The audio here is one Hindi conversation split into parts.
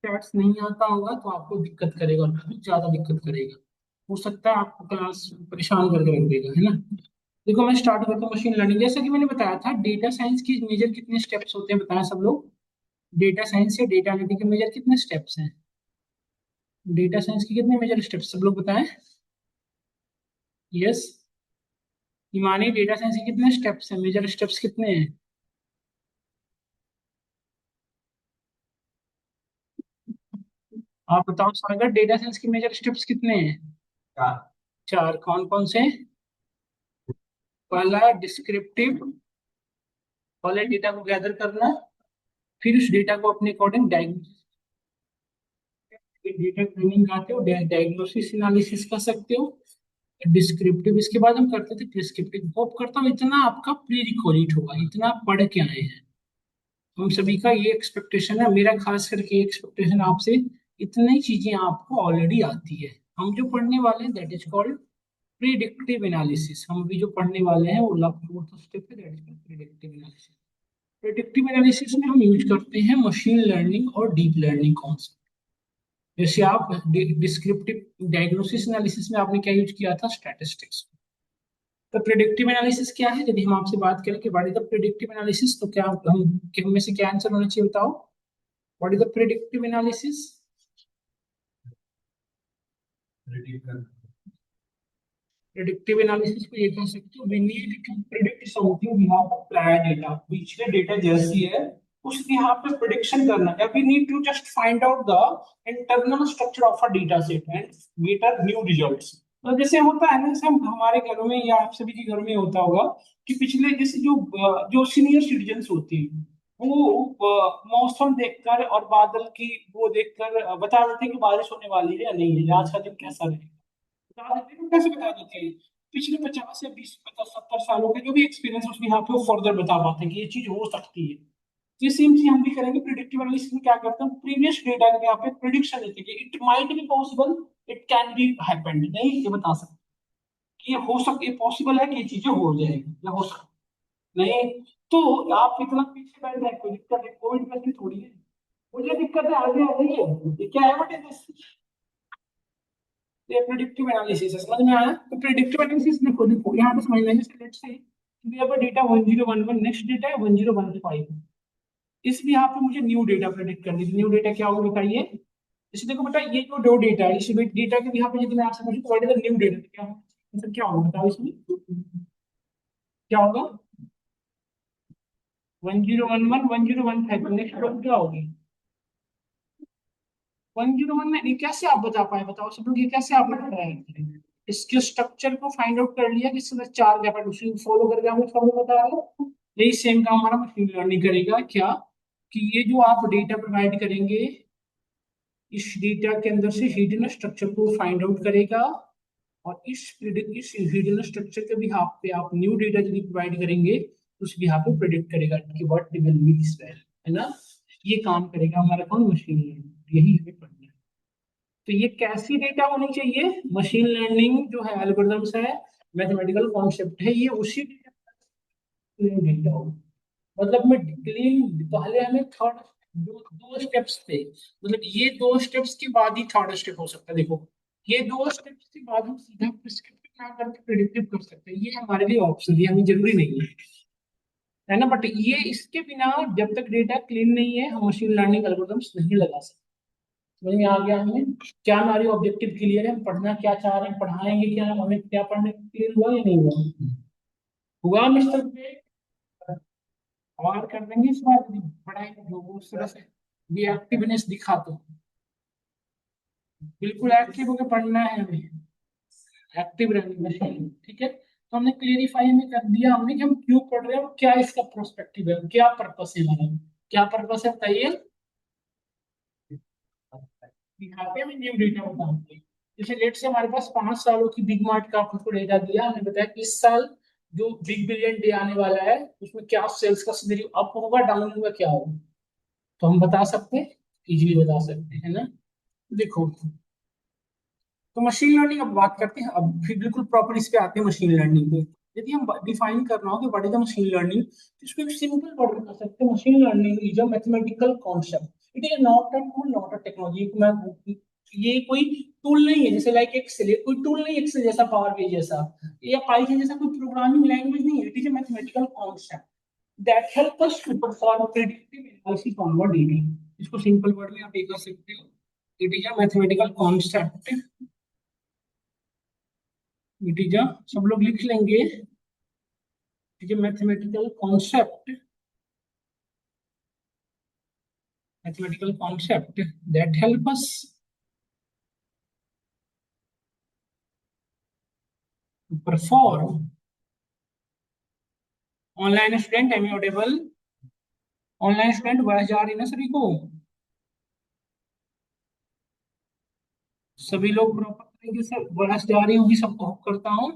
स्टैट्स नहीं आता होगा तो आपको दिक्कत करेगा, और बहुत ज्यादा दिक्कत करेगा। हो सकता है आपको क्लास परेशान करके रख देगा, है ना। देखो मैं स्टार्ट करता हूँ मशीन लर्निंग। जैसा कि मैंने बताया था, डेटा साइंस की मेजर कितने स्टेप्स होते हैं बताएं सब लोग। डेटा साइंस या डेटा एनालिटिक्स के मेजर कितने स्टेप्स हैं? डेटा साइंस के कितने मेजर स्टेप्स सब लोग बताएं। यस। हिमानी, डेटा साइंस के कितने स्टेप्स हैं, मेजर स्टेप्स कितने हैं? आप बताओ सागर, डेटा साइंस के मेजर स्टेप्स कितने हैं? चार। चार, कौन कौन से? पहला डिस्क्रिप्टिव, पहले डेटा को गैदर करना, फिर उस डेटा को अपने अकॉर्डिंग डेटा ट्रेनिंग आते हो, डायग्नोसिस एनालिसिस कर सकते हो। डिस्क्रिप्टिव इसके बाद हम करते थे प्रिस्क्रिप्टिव। होप करता हूँ इतना आपका प्री रिक्विजिट होगा, इतना आप पढ़ के आए हैं। हम सभी का ये एक्सपेक्टेशन है, मेरा खास करके ये एक्सपेक्टेशन आपसे, इतनी चीजें आपको ऑलरेडी आती है। हम जो पढ़ने वाले हैं that is called predictive analysis. हम अभी जो पढ़ने वाले हैं वो फोर्थ स्टेप है, that is called predictive analysis. Predictive analysis में हम यूज करते हैं मशीन लर्निंग और डीप लर्निंग कॉन्सेप्ट। जैसे आप डिस्क्रिप्टिव डायग्नोसिस एनालिसिस में आपने क्या यूज किया था, स्टैटिस्टिक्स। तो प्रिडिक्टिव एनालिसिस क्या है? यदि हम आपसे बात करें कि what is the predictive analysis, तो क्या हम में से क्या आंसर होना चाहिए बताओ। What is the predictive analysis? Predictive analysis को ये कह सकते हो, we need to predict something, we have prior data, पिछले डेटा जैसी है उसकी यहाँ पे प्रिडिक्शन करना है। We need to just find out the internal structure of a data set and get a new results. तो जैसे होता है ना, जैसे हम हमारे घरों में या आप सभी के घर में होता होगा कि पिछले जैसे जो सीनियर सिटीजन्स होते हैं वो मौसम देखकर और बादल की वो देखकर बता देते हैं कि बारिश होने वाली है या नहीं है, या आज का दिन कैसा रहेगा। बता देते हैं, कैसे बता देते हैं? पिछले 50 या 20 50 70 सालों के जो भी एक्सपीरियंस उसमें यहाँ पे वो फर्दर बता पाते हैं कि ये चीज हो सकती है। ये सेम चीज हम भी करेंगे प्रिडिक्टिव एनालिसिस में। क्या करते हैं, प्रीवियस डेटा के यहाँ पे प्रिडिक्शन देते हैं कि it might be possible, it can be happened, नहीं ये बता सकते कि ये हो सक ये पॉसिबल है कि ये चीजें हो जाएगी या हो सकती नहीं। तो आप इतना पीछे बैठ जाए, कोई दिक्कत है? कोविड में भी थोड़ी है, मुझे दिक्कत है, आगे आ रही है, ये क्या है, बट ये प्रिडिक्टिव एनालिसिस है। समझ में आया? तो प्रिडिक्टिव एनालिसिस देखो देखो यहाँ पे समझ लेंगे। Let's say we have a data 1011, next data है 1015। इस भी यहाँ पे मुझे न्यू डेटा प्रेडिक्ट करनी है। न्यू डेटा क्या होगा बताइए। जैसे देखो बेटा, ये जो दो डेटा है, इस डेटा के यहाँ पे यदि मैं आपसे पूछूं what is the new data, तो क्या मतलब क्या होगा बताओ इसमें, क्या होगा? 1011 1015, नेक्स्ट वन क्या होगी? 1019। ये कैसे आप बता पाए बताओ सब लोग, ये कैसे आपने ट्राई करें? इसके स्ट्रक्चर को फाइंड आउट कर लिया कि इसमें चार गैप है, उसी फॉलो करके हमें फॉलो बता रहे हो। यही सेम काम हमारा मशीन लर्निंग करेगा क्या, कि ये जो आप डेटा प्रोवाइड करेंगे, इस डेटा के अंदर से हिडन स्ट्रक्चर को फाइंड आउट करेगा, और इस हिडन स्ट्रक्चर के बिहाफ पे आप न्यू डेटा यदि प्रोवाइड करेंगे तो उस बिहाफ पे प्रेडिक्ट करेगा कि what will be this value, है ना। ये काम करेगा हमारा कौन, मशीन लर्निंग। यही हमें पढ़ना है। तो ये कैसी डेटा होनी चाहिए? मशीन लर्निंग जो है एल्गोरिथम्स है, मैथमेटिकल कॉन्सेप्ट है, ये उसी डेटा हो। मतलब मैं क्लीन, पहले हमें थर्ड, दो दो स्टेप्स थे, मतलब ये दो स्टेप्स के बाद ही थर्ड स्टेप हो सकता है। देखो ये दो स्टेप्स के बाद हम सीधा प्रिस्क्रिप्टिव ना करके प्रिडिक्टिव कर सकते हैं, ये हमारे लिए ऑप्शन, ये हमें जरूरी नहीं है ना। बट ये इसके बिना जब तक डेटा क्लीन नहीं है हम मशीन लर्निंग एल्गोरिथम्स नहीं लगा सकते। समझ में आ गया हमें? क्या हमारी ऑब्जेक्टिव क्लियर है, हम पढ़ना क्या चाह रहे हैं, पढ़ाएंगे क्या, हमें क्या पढ़ने क्लियर हुआ या नहीं हुआ? हुआ मिस्टर? और कर देंगे इस बार पढ़ाई जो उस तरह से भी एक्टिवनेस दिखा तो बिल्कुल एक्टिव होकर पढ़ना है हमें, एक्टिव रहना है, ठीक है। तो हमने क्लियरिफाई हमें कर दिया हमने कि हम क्यों पढ़ रहे हैं और क्या इसका प्रोस्पेक्टिव है, क्या पर्पस है हमारा, क्या पर्पस है बताइए। दिखाते हैं न्यू डेटा बताते हैं। जैसे लेट से हमारे पास 5 सालों की बिग मार्ट का आपको डेटा दिया, हमने बताया कि इस साल जो बिग बिलियन डे आने वाला है उसमें क्या सेल्स का सिनेरियो अप होगा डाउन होगा क्या होगा, तो हम बता सकते हैं, इजीली बता सकते हैं, है ना। देखो, तो मशीन लर्निंग अब बात करते हैं, अब फिर बिल्कुल प्रॉपर इस पे आते हैं मशीन लर्निंग पे। यदि हम डिफाइन करना हो कि what is the machine learning, तो इसको एक सिंपल वर्ड में कर सकते हैं, machine learning is a mathematical concept, it is not a tool, not a technology. मैं ये कोई टूल नहीं है, जैसे लाइक एक्सेल कोई टूल नहीं, एक्सेल जैसा, पावर बीआई जैसा या पाइथन जैसा कोई प्रोग्रामिंग लैंग्वेज नहीं है। It is a mathematical concept that help us to perform predictive analysis on our data. इसको सिंपल वर्ड में आप ये कर सकते हो, it is a mathematical concept, it is a, सब लोग लिख लेंगे, it is a mathematical concept, mathematical concept that help us to perform online student am audible, online student voice जा रही है ना सभी को, सभी लोग प्रॉपर तरीके से वॉइस जा रही होगी, सबको होप करता हूँ।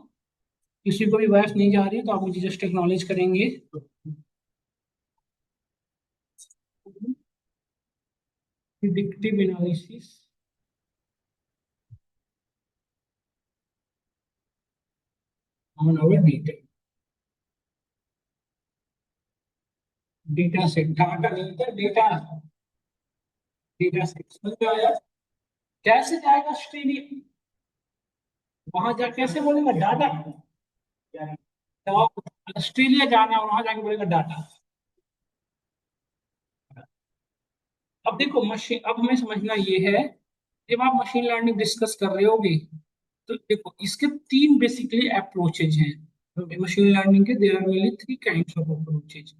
किसी को भी वॉइस नहीं जा रही तो आप मुझे जस्ट एक्नॉलेज करेंगे। Predictive analysis on our data, data set, data नहीं था, डेटा, डेटा सेट समझ में आया। कैसे जाएगा ऑस्ट्रेलिया, वहां जा कैसे बोलेगा डाटा, ऑस्ट्रेलिया जाना है वहां जाके बोलेगा डाटा। अब देखो मशीन, अब हमें समझना ये है, जब आप मशीन लर्निंग डिस्कस कर रहे होगे तो देखो इसके तीन बेसिकली अप्रोचेज हैं मशीन लर्निंग के, there are mainly three kinds of approaches.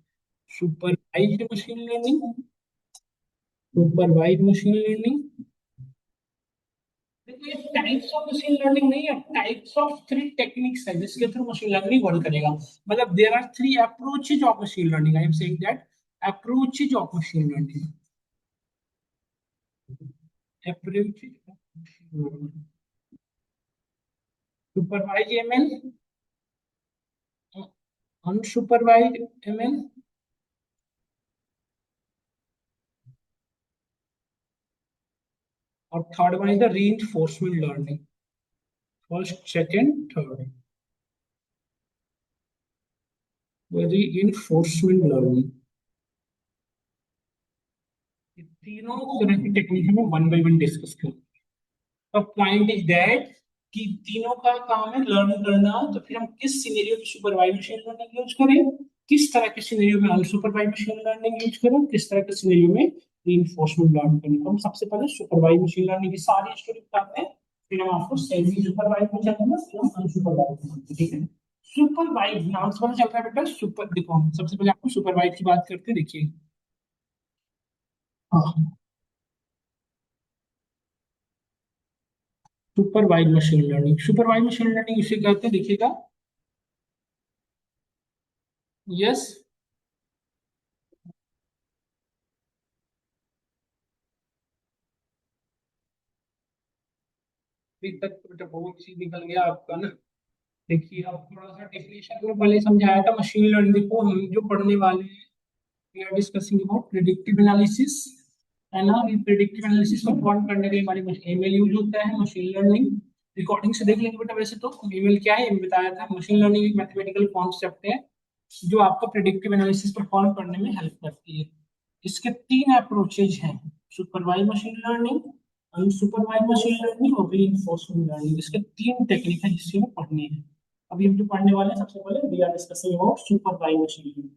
Supervised machine learning, supervised machine learning, देखो ये टाइप्स ऑफ मशीन लर्निंग नहीं है, टाइप्स ऑफ थ्री टेक्निक्स है जिसके थ्रू मशीन लर्निंग वर्क करेगा। मतलब there are three approaches of machine learning, I am saying that approaches of machine learning, approaches of machine learning, supervise ML, unsupervised ML, और third one is the reinforcement learning, first second third, reinforcement learning. तीनों तरह की टेक्निक हमें वन बाय वन डिस्कस करें। तो पॉइंट इज दैट कि तीनों का काम है लर्न करना, तो फिर हम किस सिनेरियो में सुपरवाइज मशीन लर्निंग यूज करें, किस तरह के सिनेरियो में अनसुपरवाइज मशीन लर्निंग यूज करें, किस तरह के सिनेरियो में रीइंफोर्समेंट लर्न करें। तो हम सबसे पहले सुपरवाइज मशीन लर्निंग की सारी स्टोरी बताते हैं, फिर हम आपको सेमी सुपरवाइज में चलेंगे, फिर हम अनसुपरवाइज में, ठीक है। सुपरवाइज नाम से पता चलता है बेटा, सुपर, देखो हम सबसे पहले आपको सुपरवाइज की बात करते हैं, देखिए। हाँ, supervise machine learning, supervise machine learning इसे कहते हैं, देखिएगा। यस, अभी तक तो बेटा बहुत सी निकल गया आपका ना। देखिए अब थोड़ा सा डेफिनेशन में पहले समझाया था मशीन लर्निंग, देखो हम जो पढ़ने वाले हैं, we are discussing about predictive analysis, है ना। ये प्रिडिक्टिव एनालिसिस को परफॉर्म करने के लिए हमारी एमएल यूज होता है, मशीन लर्निंग। रिकॉर्डिंग से देख लेंगे बेटा, वैसे तो एमएल क्या है ये बताया था। मशीन लर्निंग एक मैथमेटिकल कॉन्सेप्ट है जो आपको प्रिडिक्टिव एनालिसिस परफॉर्म करने में हेल्प करती है। इसके तीन अप्रोचेज हैं, supervise machine learning, unsupervise machine learning और रीइंफोर्समेंट लर्निंग। इसके तीन टेक्निक है जिससे हमें पढ़नी है। अभी हम जो पढ़ने वाले हैं, सबसे पहले we are discussing about supervise machine learning.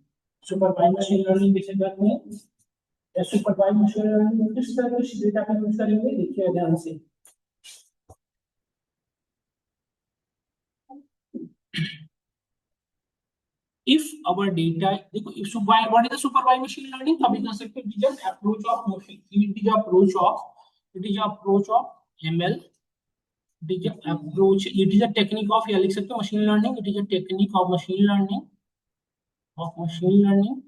Supervise machine learning किसे कहते हैं, या सुपरवाइज मशीन लर्निंग में किस तरह के डेटा का यूज करेंगे, देखिए ध्यान से। if our data, देखो if what is the supervised machine learning, अभी कह सकते हैं it is an approach of machine, it is approach of, it is approach of ML, it is approach, it is a technique of, या लिख सकते हो machine learning, it is a technique of machine learning, of machine learning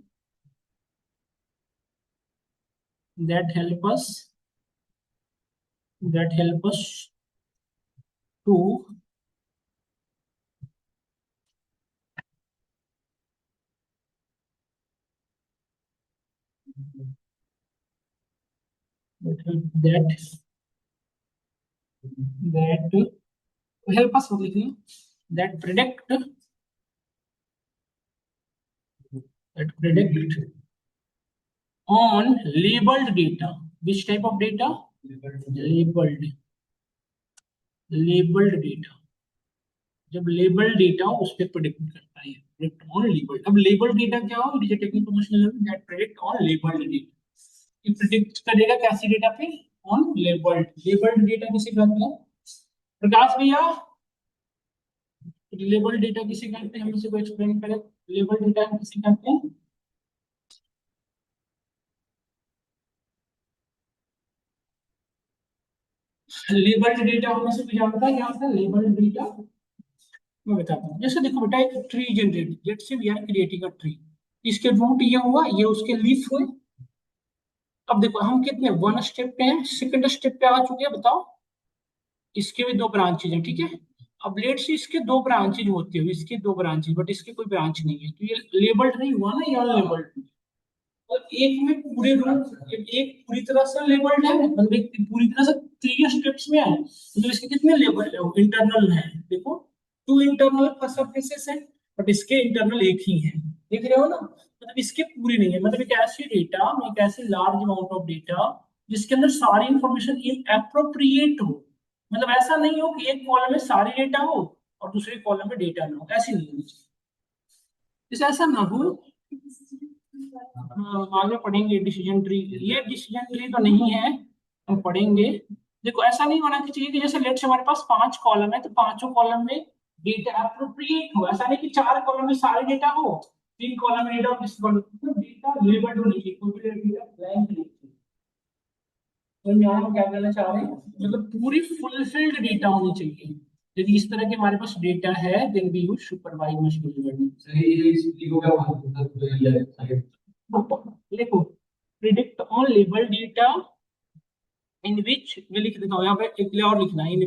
that help us, that help us to, that that help us लिखिए, that predict, that predict on labeled data. Which type of data? Labeled data. जब लेबल डेटा हो उस पर प्रेडिक्ट करता है, प्रेडिक्ट ऑन लेबल। अब लेबल डेटा क्या हो, it is a technical information that predict on labelled data. ये प्रेडिक्ट करेगा कैसी डेटा पे? On labelled. लेबल्ड डेटा किसे कहते हैं प्रकाश भैया? लेबल डेटा किसे कहते हैं, हम इसे को एक्सप्लेन करें। लेबल डेटा किसे कहते हैं? लेबल्ड डेटा होने से भी जानता है क्या होता है लेबल्ड डेटा? मैं बताता हूँ। जैसे देखो बेटा, एक tree generate, let's say we are creating a tree. इसके रूट ये हुआ, ये उसके लीफ हुए। अब देखो हम कितने वन स्टेप पे हैं, सेकंड स्टेप पे आ चुके हैं, बताओ। इसके भी दो ब्रांचेज हैं, ठीक है। अब लेट से इसके दो ब्रांचेज होते हुए, इसके दो ब्रांचेज, बट इसके कोई ब्रांच नहीं है, तो ये लेबल्ड नहीं हुआ ना, ये अनलेबल्ड। और एक में पूरे रूट, एक पूरी तरह से लेबल्ड है, मतलब एक पूरी तरह से थ्री स्टेप्स में है, मतलब इसके कितने लेबल इंटरनल है देखो। टू इंटरनल सरफेसेस है, बट इसके इंटरनल एक ही है, देख रहे हो ना। मतलब इसके पूरी नहीं है, मतलब एक ऐसी डेटा में, एक ऐसी लार्ज अमाउंट ऑफ डेटा जिसके अंदर सारी इंफॉर्मेशन इन एप्रोप्रिएट हो। मतलब ऐसा नहीं हो कि एक कॉलम में सारी डेटा हो और दूसरे कॉलम में डेटा ना हो, ऐसी नहीं होनी चाहिए। इसे ऐसा ना हो। हाँ, आगे पढ़ेंगे डिसीजन ट्री। ये डिसीजन ट्री तो नहीं है, हम पढ़ेंगे। देखो ऐसा नहीं होना चाहिए कि जैसे लेट से हमारे पास पांच कॉलम है, तो पांचों कॉलम में डेटा अप्रोप्रिएट हो। ऐसा नहीं कि चार कॉलम में सारे डेटा हो, तीन कॉलम में डेटा, किस कॉलम में डेटा लेबल्ड होनी चाहिए, कोई भी डेटा ब्लैंक नहीं चाहिए। तो यहाँ हम क्या करना चाह रहे हैं, मतलब पूरी फुलफिल्ड डेटा होनी चाहिए। यदि इस तरह के हमारे पास डेटा है, then we use supervised machine learning. सही, ये इसको क्या बोलते हैं? देखो, predict on label data in which, मैं लिख देता हूँ यहाँ पे, एक और लिखना, इन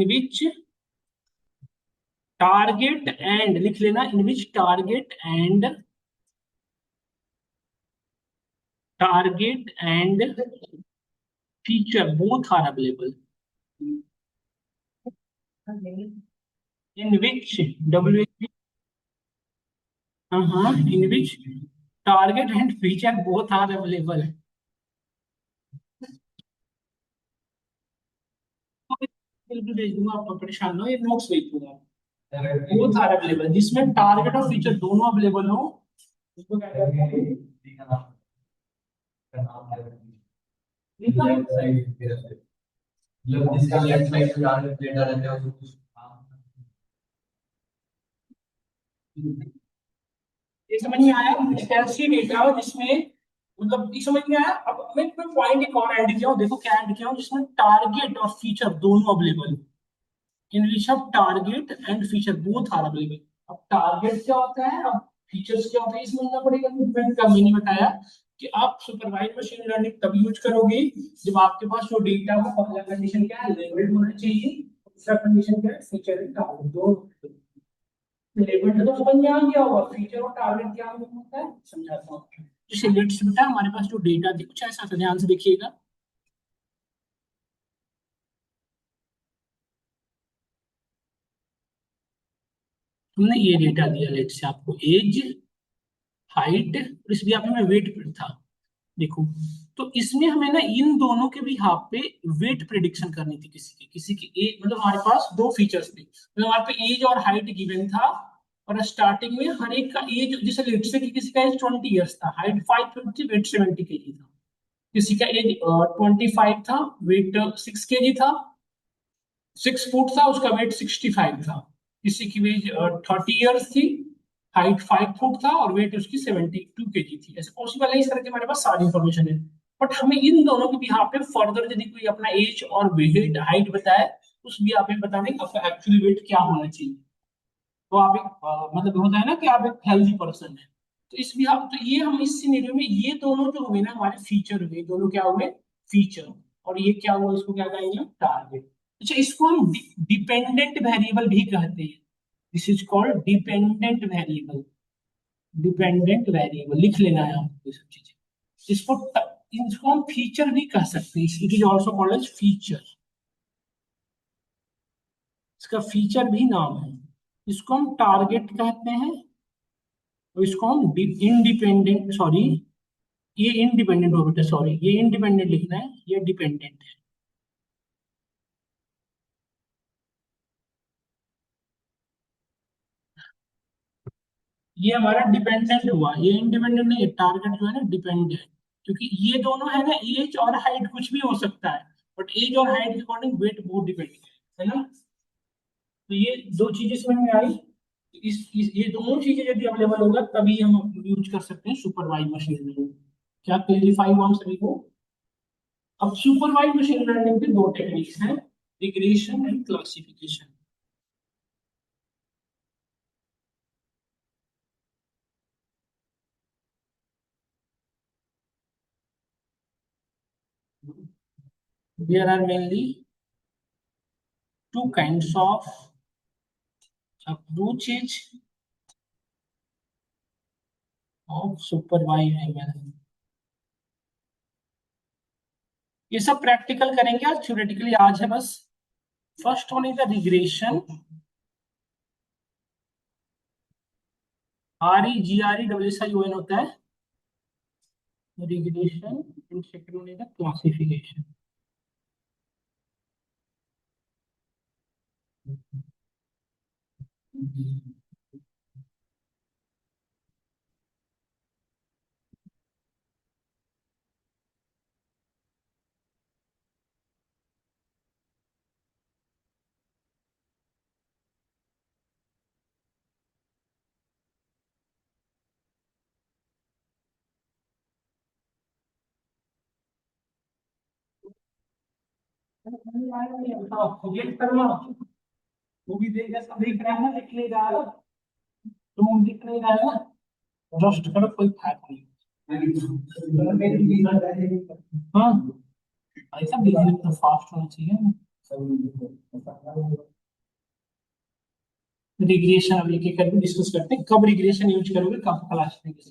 विच टारगेट एंड, लिख लेना, in which target and feature both are available. In which W, हाँ, in which target and feature both are available. बिल्कुल भेज दूंगा, आपको परेशान हो, ये नोट्स भेज दूंगा। बोथ आर अवेलेबल, जिसमें टारगेट और फीचर दोनों अवेलेबल हो उसको क्या कहते हैं? मतलब जिसका लेफ्ट साइड पे टारगेट डेटा रहता है उसको। ये समझ में आया? ऐसी डेटा जिसमें, मतलब ये समझ में आया। अब मैं पॉइंट एक और ऐड किया हूँ, देखो क्या ऐड किया हूँ, जिसमें टारगेट और फीचर दोनों available. In which of target and feature both are available. अब टारगेट क्या होता है, अब फीचर्स क्या होता है, इसमें समझना पड़ेगा। मैंने कभी नहीं बताया कि आप सुपरवाइज्ड मशीन लर्निंग तब यूज करोगे जब आपके पास जो डेटा हो, पहला कंडीशन क्या है, लेबल्ड होना चाहिए, दूसरा कंडीशन क्या है, फीचर एंड टारगेट दो। लेबल्ड तो समझ में आ गया होगा, फीचर और टारगेट क्या होता है समझाता हूँ। जैसे लेट्स बेटा, हमारे पास जो डेटा थी कुछ ऐसा था, ध्यान से देखिएगा। हमने ये डेटा दिया, लेट्स से आपको एज, हाइट, और इस भी आपने में वेट था। देखो, तो इसमें हमें ना इन दोनों के भी हाफ पे वेट प्रिडिक्शन करनी थी, किसी की एज, मतलब हमारे पास दो फीचर्स थे, मतलब हमारे पे एज और हाइट गिवन था। और स्टार्टिंग में हर एक का एज, जैसे लेट से कि किसी का एज 20 ईयर्स था, हाइट 5 फीट थी, वेट 70 केजी था। किसी का एज 25 था, वेट 6 केजी था, 6 फुट था, उसका वेट 65 था। किसी की एज 30 ईयर्स थी, हाइट 5 फुट था, और वेट उसकी 72 केजी थी। ऐसे पॉसिबल है, इस तरह की हमारे पास सारी इंफॉर्मेशन है। बट हमें इन दोनों के बिहाफ पे फर्दर यदि कोई अपना एज और वेट, हाइट बताए, उस बिहाफ पे बताने का आपका एक्चुअली वेट क्या होना चाहिए। तो आप एक मतलब होता है ना कि आप एक हेल्दी पर्सन है, तो इस बिहाफ, तो ये हम इस सिनेरियो में ये दोनों जो हुए ना हमारे फीचर हुए, दोनों क्या हुए, फीचर। और ये क्या हुआ, इसको क्या कहेंगे, टारगेट। अच्छा, इसको हम डिपेंडेंट वेरिएबल भी कहते हैं। This is called dependent variable. Dependent variable लिख लेना है आपको ये सब चीजें। इसको हम फीचर भी कह सकते हैं, it is also called as feature. इसका फीचर भी नाम है। इसको हम टारगेट कहते हैं, तो इसको हम इंडिपेंडेंट, सॉरी ये इंडिपेंडेंट हो बेटा, सॉरी ये इंडिपेंडेंट लिखना है, ये डिपेंडेंट है। ये हमारा डिपेंडेंट हुआ, ये इंडिपेंडेंट नहीं है, टारगेट जो है ना डिपेंडेंट, क्योंकि ये दोनों है ना, एज और हाइट कुछ भी हो सकता है, बट एज और हाइट के अकॉर्डिंग वेट बहुत डिपेंड है ना। तो ये दो चीजें समझ में आई। ये दोनों चीजें यदि अवेलेबल होगा तभी हम यूज कर सकते हैं सुपरवाइज मशीन लर्निंग। क्या क्लेरिफाई हुआ हम सभी को? अब सुपरवाइज मशीन लर्निंग के दो टेक्निक्स हैं, regression and classification. There are mainly two kinds of approaches of supervised ML। ये सब प्रैक्टिकल करेंगे आज, थ्योरेटिकली आज है बस। First one is the regression, REGRESSION होता है regression, and second one is the classification. Create करना, वो भी देख ऐसा देख रहा है ना, दिख नहीं रहा है, तुम दिख नहीं रहा है ना, जस्ट करो, कोई फायदा नहीं। हाँ, ऐसा बिल्कुल तो फास्ट होना चाहिए ना। रिग्रेशन अब एक एक करके डिस्कस करते हैं, कब रिग्रेशन यूज करोगे, कब क्लासिफिकेशन।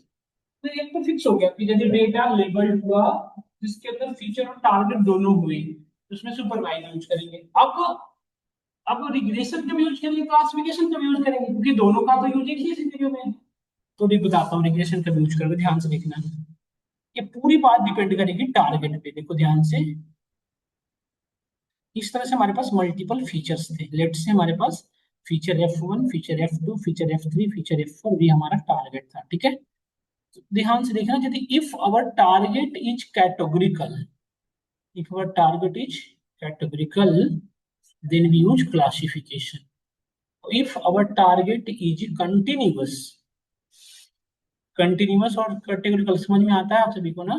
तो एक तो फिक्स हो गया कि यदि डेटा लेबल्ड हुआ जिसके अंदर फीचर और टारगेट दोनों हुए, तो उसमें सुपरवाइज यूज करेंगे। अब रिग्रेशन कब यूज करेंगे, क्लासिफिकेशन कब यूज करेंगे, क्योंकि दोनों का तो यूज एक ही सिनेरियो में। तो नहीं बताता हूँ रिग्रेशन कब यूज करोगे, ध्यान से देखना। ये पूरी बात डिपेंड करेगी टारगेट पे, देखो ध्यान से। इस तरह से हमारे पास मल्टीपल फीचर्स थे, लेट से हमारे पास feature F1, feature F2, feature F3, feature F4 भी हमारा टारगेट था, ठीक है। तो ध्यान से देखना, यदि if our target is categorical, if our target is categorical, then we use classification. If our target is continuous, continuous और कैटेगोरिकल समझ में आता है आप सभी को ना?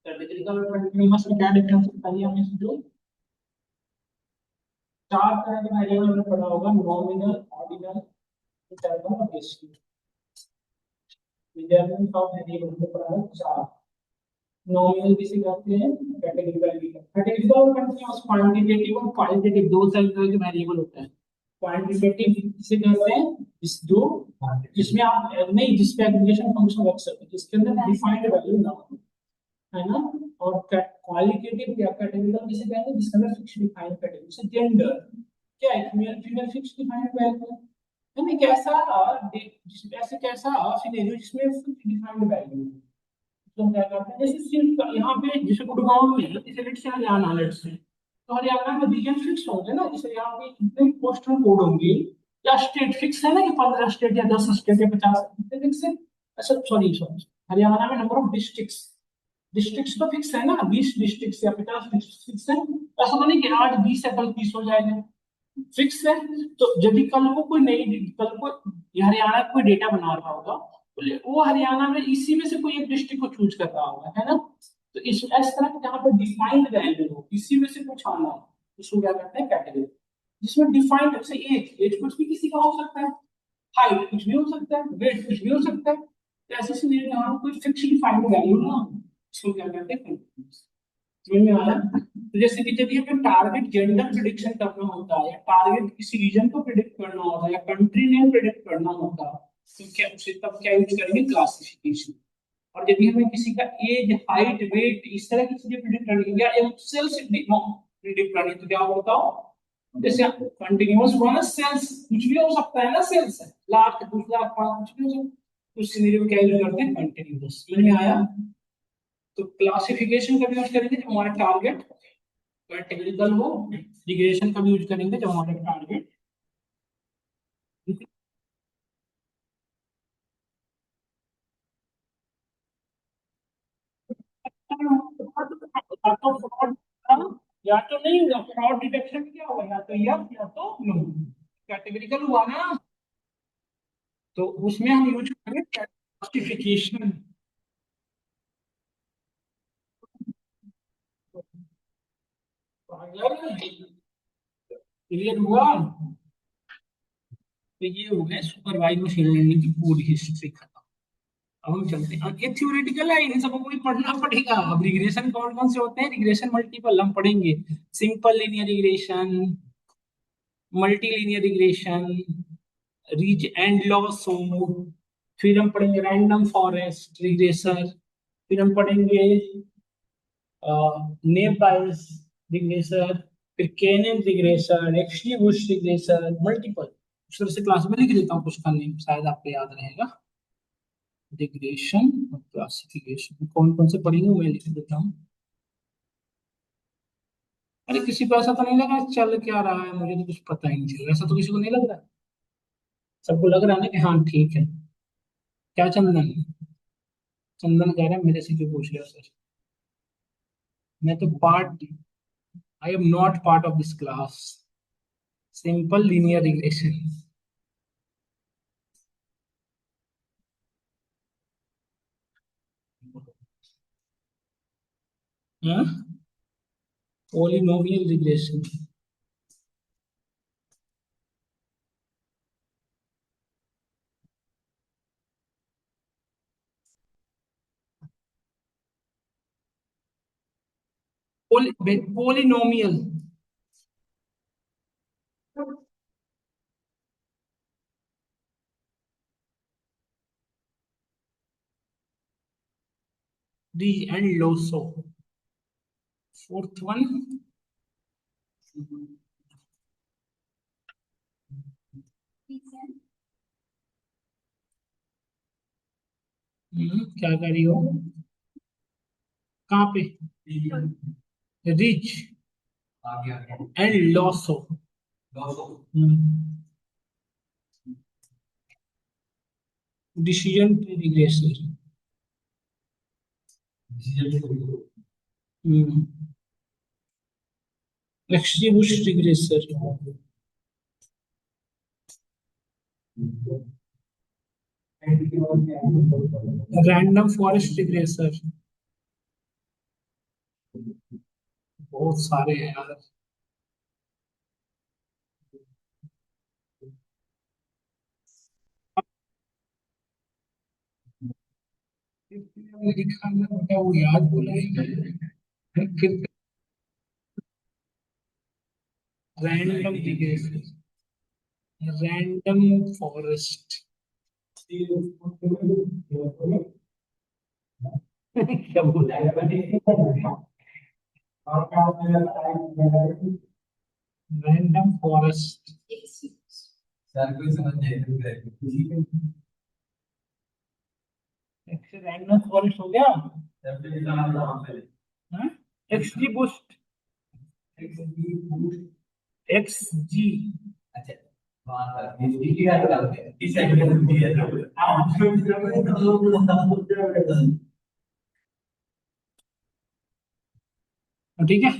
कैटेगोरिकल और कंटीन्यूअस में क्या डिफरेंस होता है, हमें समझो। चार तरह के वेरिएबल में पढ़ा होगा, नॉमिनल, ऑर्डिनल, इंटरवल और डेसिमल। विद्यार्थियों का वेरिएबल में पढ़ा है चार। नॉमिनल किसे कहते हैं, कैटेगोरिकल भी। कैटेगोरिकल और कंटीन्यूअस, क्वांटिटेटिव और क्वालिटेटिव दो तरह के वेरिएबल होते हैं। क्वांटिटेटिव किसे कहते हैं, इस दो जिसमें आप नहीं, जिसपे एग्रीगेशन फंक्शन रख सकते हैं, जिसके अंदर डिफाइंड वैल्यू ना हो, है ना। और क्वालिटेटिव या कैटेगोरिकल किसे कहते हैं, जिसके अंदर फिक्स डिफाइंड कैटेगरी, जैसे जेंडर क्या है, male female fix defined value है। यानी कैसा जिसमें ऐसे कैसा सिनेरियो जिसमें फिक्स डिफाइंड वैल्यू है, तो हम क्या करते हैं, जैसे सिर्फ यहाँ पे जैसे गुड़गांव में जैसे लेट से हरियाणा, लेट से तो हरियाणा में रीजन फिक्स होंगे ना, जैसे यहाँ पे कितने पोस्टल कोड होंगे, या स्टेट फिक्स है ना कि 15 स्टेट या 10 स्टेट या 50 फिक्स है। अच्छा सॉरी सॉरी, हरियाणा में नंबर ऑफ डिस्ट्रिक्ट्स, डिस्ट्रिक्ट्स तो फिक्स है ना, 20 डिस्ट्रिक्ट्स या 50 डिस्ट्रिक्ट फिक्स है। ऐसा तो नहीं कि आज 20 है कल 30 हो जाएगा, फिक्स है। तो यदि कल को कोई नई, कल को हरियाणा कोई डेटा बना रहा होगा, तो वो हरियाणा में इसी में से कोई एक डिस्ट्रिक्ट को चूज कर रहा होगा, है ना। तो इस तरह के जहाँ पर डिफाइंड वैल्यू हो, इसी में से कुछ आना हो, उसको क्या कहते हैं, कैटेगरी। जिसमें डिफाइंड, जैसे एज, एज कुछ भी किसी का हो सकता है, हाइट कुछ भी हो सकता है, वेट कुछ भी हो सकता है। तो ऐसे सिनेरियो में हम कोई फिक्स डिफाइंड वैल्यू ना हो, इसको क्या कहते हैं, कंफ्यूज। समझ में आया? तो जैसे कि जब हमें टारगेट जेंडर प्रिडिक्शन करना होता है, या टारगेट किसी रीजन को प्रिडिक्ट करना होता है, या कंट्री नेम प्रिडिक्ट करना होता है, तो क्या उसे तब क्या यूज करेंगे, क्लासिफिकेशन। और यदि हमें किसी का एज, हाइट, वेट इस तरह की चीजें प्रिडिक्ट करनी है, या सेल्स प्रिडिक्ट करनी है, तो क्या बताओ, जैसे कंटिन्यूअस हुआ ना, सेल्स कुछ भी हो सकता है ना, सेल्स लाख 2 लाख 5 कुछ भी हो सकता है, उस सिनेरियो में क्या यूज करते हैं, कंटिन्यूअस। समझ में आया? तो क्लासिफिकेशन का भी यूज करेंगे जब हमारा टारगेट कैटेगरिकल हो, रिग्रेशन का भी यूज करेंगे जब हमारा टारगेट। या तो फ्रॉड, या तो नहीं हुआ फ्रॉड डिटेक्शन, क्या हुआ या तो यस या तो नो, कैटेगरिकल हुआ ना, तो उसमें हम यूज करेंगे क्लासिफिकेशन। क्लियर हुआ? तो ये हो गया सुपरवाइज मशीन लर्निंग की पूरी हिस्ट्री खत्म। अब हम चलते हैं, अब ये थ्योरेटिकल है, इन सबको भी पढ़ना पड़ेगा। अब रिग्रेशन कौन कौन से होते हैं, रिग्रेशन मल्टीपल हम पढ़ेंगे, simple linear regression, multi linear regression, rich and loss हो, फिर हम पढ़ेंगे रैंडम फॉरेस्ट रिग्रेसर, फिर हम पढ़ेंगे नेव बायस रिग्रेसर, फिर केनियन रिग्रेसर, एक्सट्रीब्यूश रिग्रेसर, मल्टीपल। इस तरह से क्लास में लिख देता हूँ कुछ का नेम, शायद आपको याद रहेगा। रिग्रेशन और क्लासिफिकेशन कौन कौन से पढ़ेंगे मैं लिख देता हूँ। अरे किसी को ऐसा तो नहीं लगा चल क्या रहा है, मुझे तो कुछ पता ही नहीं चल रहा, ऐसा तो किसी को नहीं लग रहा? सबको लग रहा है ना कि हाँ ठीक है। क्या चंदन? चंदन कह रहा है मेरे से क्यों पूछ रहे हो सर, मैं तो part, I am not part of this class, simple linear regression. Polynomial regression. Polynomial. डी एंड लोसो। फोर्थ वन, क्या कर रही हो? कहाँ पे? Ridge and lasso. Decision tree regression. XGBoost regressor, random forest regressor. बहुत सारे हैं यार। लिखा ना बेटा, वो याद भूल गए। Random regressor, random forest. क्या बोला? Random forest. रैंडम फॉरेस्ट हो गया। XG boost, X G. ठीक है।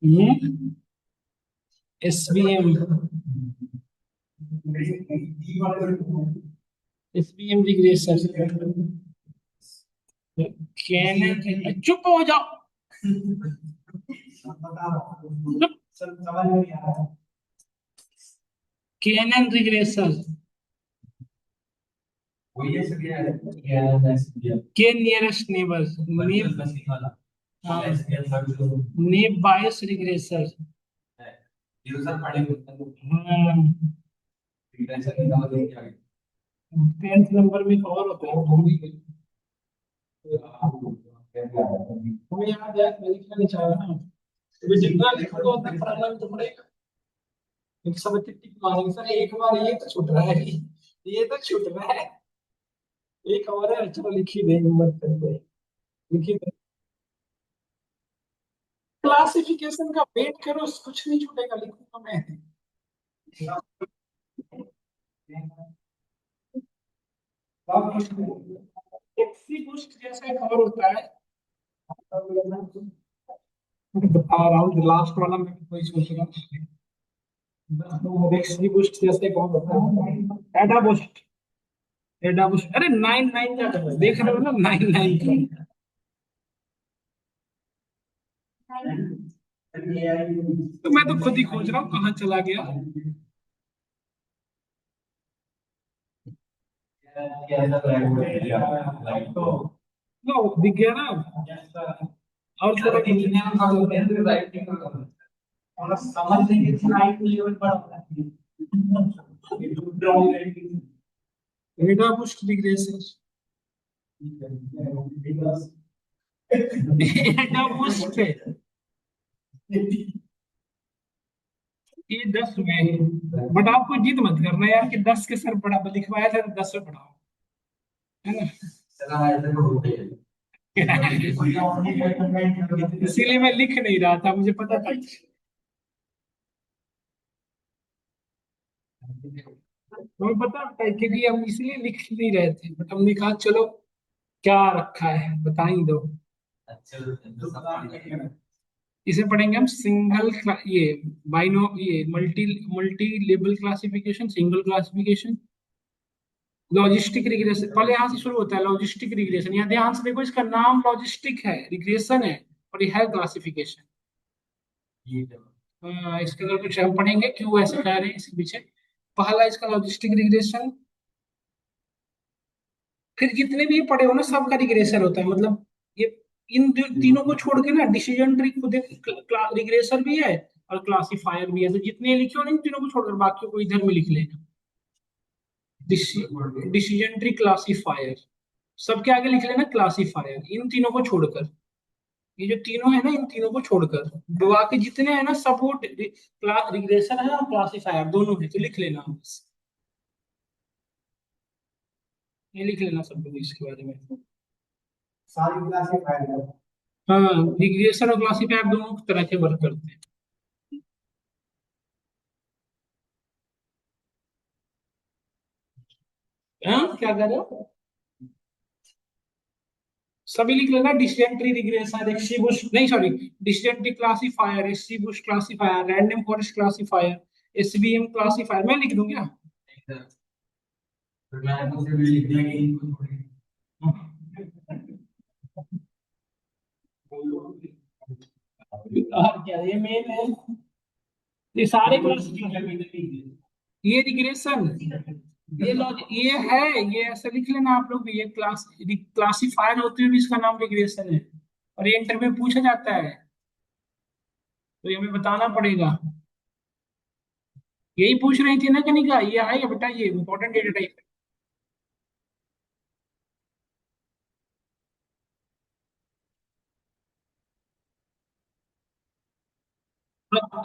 ये S B M, S B M regressor, KNN, चुप हो जाओ, KNN regressor, K nearest neighbour, naive Bayes regressor. Tenth number में कवर होता है। हमें याद है, मैं लिखना नहीं चाह रहा ना, तो जितना लिखोगे उतना पढ़ना भी तो पड़ेगा। एक सब टिक मारेंगे सर, एक बार ये तो छूट रहा है, ये तो छूट रहा है। एक और है, चलो लिख ही देंगे, मत करके लिख ही देंगे। क्लासिफिकेशन का वेट करो, कुछ नहीं छूटेगा, लिखूंगा मैं। एक्सी बूस्ट जैसा एक और होता है, बता रहा हूँ, लास्ट वाला मैं कोई सोच रहा हूँ। एक्सी बूस्ट जैसा एक और होता है, एडा बूस्ट। एडा बूस्ट, अरे नाइन नाइन क्या कर रहे हो? देख रहे हो ना, नाइन नाइन। तो मैं तो खुद ही खोज रहा हूँ कहाँ चला गया। लो दिख गया ना। और थोड़ा समझ लेंगे, लेवल पर एडा बूस्ट दिख रहे सर। एडा बूस्ट है, ये 10 हुए हैं, बट आपको जिद मत करना यार कि 10 के सर बड़ा लिखवाया था तो 10 पे पढ़ाओ, है ना। इसीलिए मैं लिख नहीं रहा था, मुझे पता था। हमें पता था क्योंकि हम इसलिए लिख नहीं रहे थे, बट हमने कहा चलो क्या रखा है बता ही दो। इसे पढ़ेंगे हम सिंगल ये बाइनो, ये multi multi label classification, single classification, logistic regression. पहले यहाँ से शुरू होता है लॉजिस्टिक रिग्रेशन, यहाँ ध्यान से देखो, इसका नाम लॉजिस्टिक है, रिग्रेशन है, और ये है क्लासिफिकेशन। इसके अंदर कुछ हम पढ़ेंगे क्यों ऐसे कह रहे हैं इसके पीछे। पहला इसका लॉजिस्टिक रिग्रेशन, फिर जितने भी ये पढ़े हो ना सबका रिग्रेशन होता है, मतलब ये इन तीनों को छोड़ के ना डिसीजन ट्री खुद एक रिग्रेसर भी है और क्लासिफायर भी है, तो जितने लिखे हो ना इन तीनों को छोड़कर बाकी को इधर में लिख लेना। डिसीजन ट्री क्लासिफायर, सबके आगे लिख लेना क्लासिफायर, इन तीनों को छोड़कर। ये जो तीनों है ना, इन तीनों को छोड़कर बाकी जितने हैं ना सब वो रिग्रेशन है और क्लासिफायर दोनों है, तो लिख लेना बस। ये लिख लेना सब लोग इसके बारे में। सारी क्लासिफायर, हाँ, रिग्रेशन और क्लासिफायर दोनों तरह के वर्क करते हैं। हाँ क्या कर रहे हो? सभी लिख लेना, डिसीजन ट्री रिग्रेशन, एक्सीबुश नहीं sorry, decision tree classifier, XGBoost classifier, random forest classifier, SVM classifier, मैं लिख दूं क्या? तो मैं तो सिर्फ लिख दिया कि इनको थोड़ी। और क्या ये मेन है, ये सारे क्लासिफायर, ये रिग्रेशन, ये लॉज ये है, ये ऐसे लिख लेना आप लोग भी, ये क्लासिफायर होते हुए भी इसका नाम रिग्रेशन है, और ये इंटरव्यू में पूछा जाता है, तो ये हमें बताना पड़ेगा। यही पूछ रही थी ना कनिका, ये है या बेटा, ये इंपॉर्टेंट डेटा टाइप है।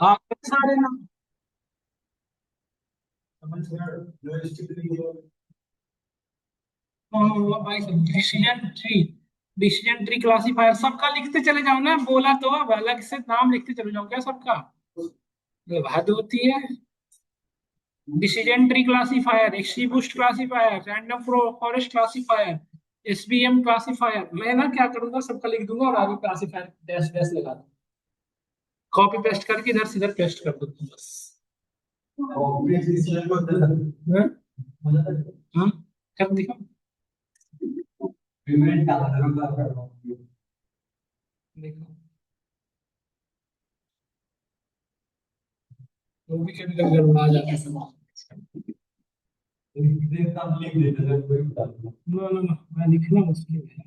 आगे सारे ना भाई, decision tree, decision tree classifier सबका लिखते चले जाओ ना, बोला तो अब अलग से नाम लिखते चले जाओ क्या सबका, ये बात होती है। Decision tree classifier, XGBoost classifier, random forest classifier, SVM classifier, मैं ना क्या करूंगा सबका लिख दूंगा और आगे क्लासिफायर डैश डैश लगा दूंगा, कॉपी पेस्ट करके इधर से इधर पेस्ट कर दूंगा बस। हाँ? हाँ? कर दिया। देखो वो भी कभी कभी गड़बड़ा जाता है। नो नो नो, मैं लिखना मुश्किल है।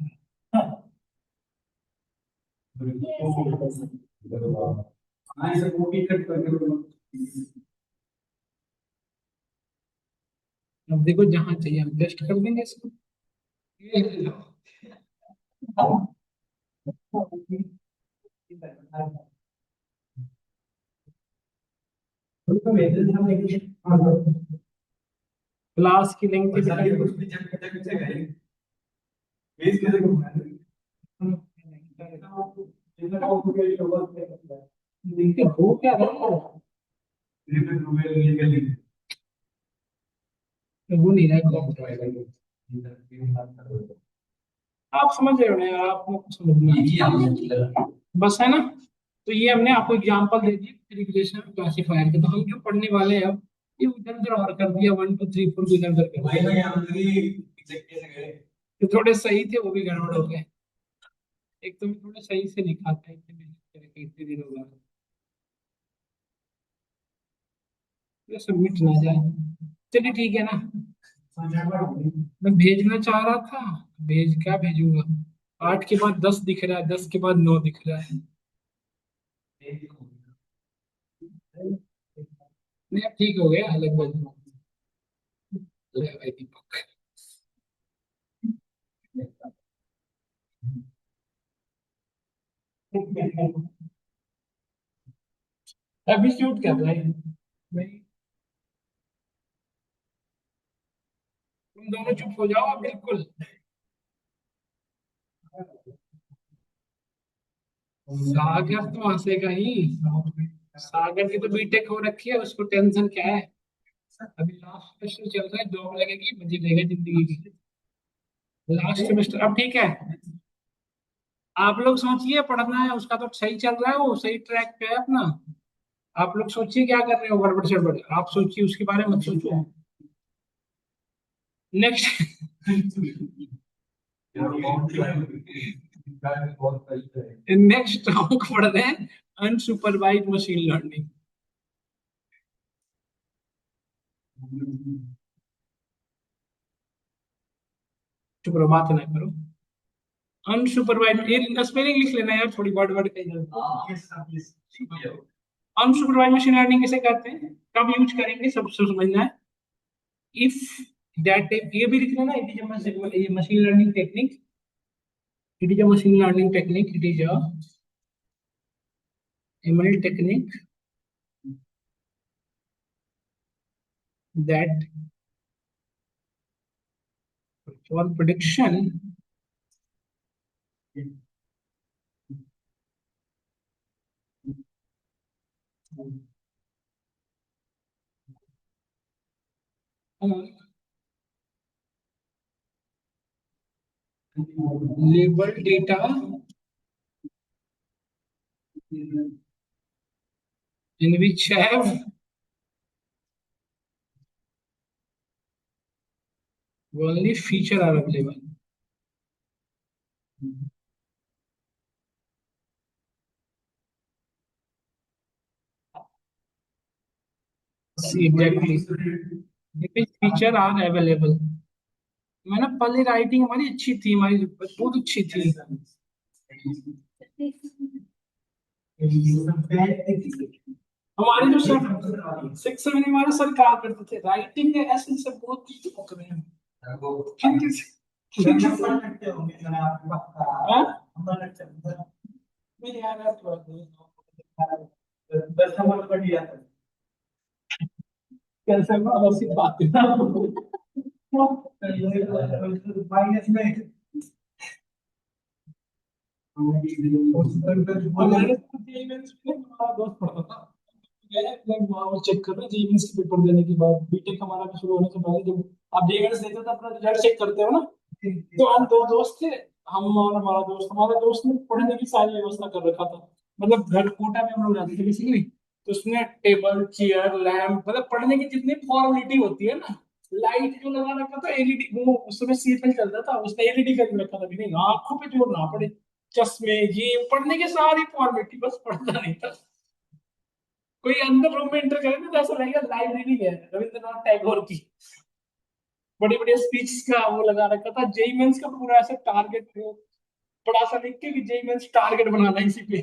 अब देखो जहां चाहिए हम पेस्ट कर देंगे इसको। ये लो। क्लास की लिंक देखिए हो क्या रहा है, वो नहीं रहा। आप समझ रहे हो ना यार, आप लोग को समझना है। बस है ना। तो ये हमने आपको एग्जांपल दे दिए रिग्रेशन क्लासिफायर के, तो हम जो पढ़ने वाले हैं अब, ये उधर उधर और कर दिया, 1 2 3 4 को इधर उधर कर दिया। जो थोड़े सही थे वो भी गड़बड़ हो गए। एक तो मैं थोड़ा सही से लिखा था, इतने मेहनत करके इतने दिनों बाद, ये सबमिट ना जाए। चलिए ठीक है ना। मैं भेजना चाह रहा था, भेज क्या भेजूंगा। 8 के बाद 10 दिख रहा है, 10 के बाद 9 दिख रहा है। नहीं अब ठीक हो गया लगभग। ले भाई दीपक। अभी शूट कर रहे हैं भाई। तुम दोनों चुप हो जाओ अब बिल्कुल। सागर तो हंसेगा ही। सागर की तो बीटेक हो रखी है, उसको टेंशन क्या है। अभी लास्ट सेमेस्टर चल रहा है, जॉब लगेगी, मजे लेगा जिंदगी की। लास्ट सेमेस्टर अब ठीक है। आप लोग सोचिए पढ़ना है उसका तो सही चल रहा है, वो सही ट्रैक पे है अपना। आप लोग सोचिए क्या कर रहे हो गड़बड़ सड़बड़, आप सोचिए उसके बारे में मत सोचो। नेक्स्ट। नेक्स्ट हम पढ़ रहे हैं अनसुपरवाइज मशीन लर्निंग। चुप रहो, बात ना करो। अनसुपरवाइज ये स्पेलिंग लिख लेना यार, थोड़ी वर्ड वर्ड कहीं। अनसुपरवाइज मशीन लर्निंग किसे कहते हैं, कब यूज करेंगे, सबसे समझना है। इफ दैट ये भी लिख लेना, it is a machine learning technique, it is a machine learning technique, it is a ML technique that for prediction on label data in which have only feature are available. See exactly in which feature are available। मैंने पहले राइटिंग हमारी अच्छी थी, हमारी बहुत अच्छी थी। हमारे जो सर 6 7 हमारे सर कहा करते थे, राइटिंग में ऐसे सब बहुत चीज पक रहे हैं। हाँ? नहीं यार आप कैसे ऐसी बात है ना। हमारे हमारा दोस्त पढ़ता था, गए like वहाँ वो चेक कर रहे जेईमेंस के पेपर देने के बाद, बीटेक हमारा भी शुरू होने से पहले, जब आप जेईमेंस देते थे अपना रिजल्ट चेक करते हो ना, तो हम दो दोस्त थे। हम और हमारा दोस्त ने पढ़ने की सारी व्यवस्था कर रखा था। मतलब घर कोटा में हम लोग रहते थे बेसिकली, तो उसने टेबल चेयर लैम्प, मतलब पढ़ने की जितनी फॉर्मेलिटी होती है ना, लाइट जो लगा रखा था एलईडी, वो उस समय सीएफएल चलता था, उसने एलईडी कर रखा था कि नहीं आंखों पे जोर ना पड़े, चश्मे ये पढ़ने की सारी फॉर्मेलिटी, बस पढ़ता नहीं था। कोई अंदर रूम में एंटर करे ना तो ऐसा लगेगा लाइब्रेरी है रविंद्रनाथ टैगोर की। बड़ी बड़ी स्पीच का वो लगा रखा था, जेई मेंस का पूरा ऐसा टारगेट वो बड़ा सा लिख के कि जेई मेंस टारगेट बनाना है इसी पे।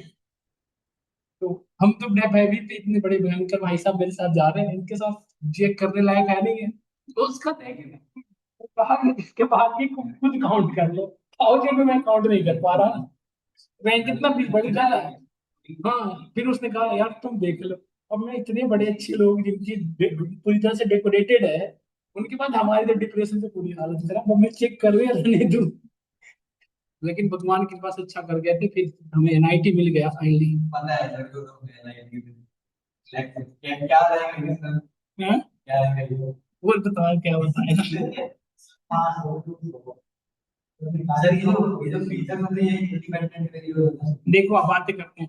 तो हम तो भयभीत थे, इतने बड़े भयंकर भाई साहब मेरे साथ जा रहे हैं, इनके साथ चेक करने लायक है नहीं है। तो उसका देखे कहा कि इसके बाद भी खुद काउंट कर लो, थाउजेंड में मैं काउंट नहीं कर पा रहा। रैंक कितना भी बड़ी डाला है। हाँ, फिर उसने कहा यार तुम देख लो, अब मैं इतने बड़े अच्छे लोग जिनकी पूरी तरह से डेकोरेटेड है, उनके बाद हमारी तो डिप्रेशन से पूरी हालत खराब, अब मैं चेक कर रहे रहने दूं। लेकिन भगवान के पास अच्छा कर गया कि फिर हमें एनआईटी मिल गया फाइनली। पता है लड़कों को NIT में क्या क्या रहेगा इसमें, हाँ, क्या रहेगा वो बताओ क्या बताएगा। सर ये जो फीचर होते हैं इंडिपेंडेंट वेरिएबल देखो अब बातें करते हैं,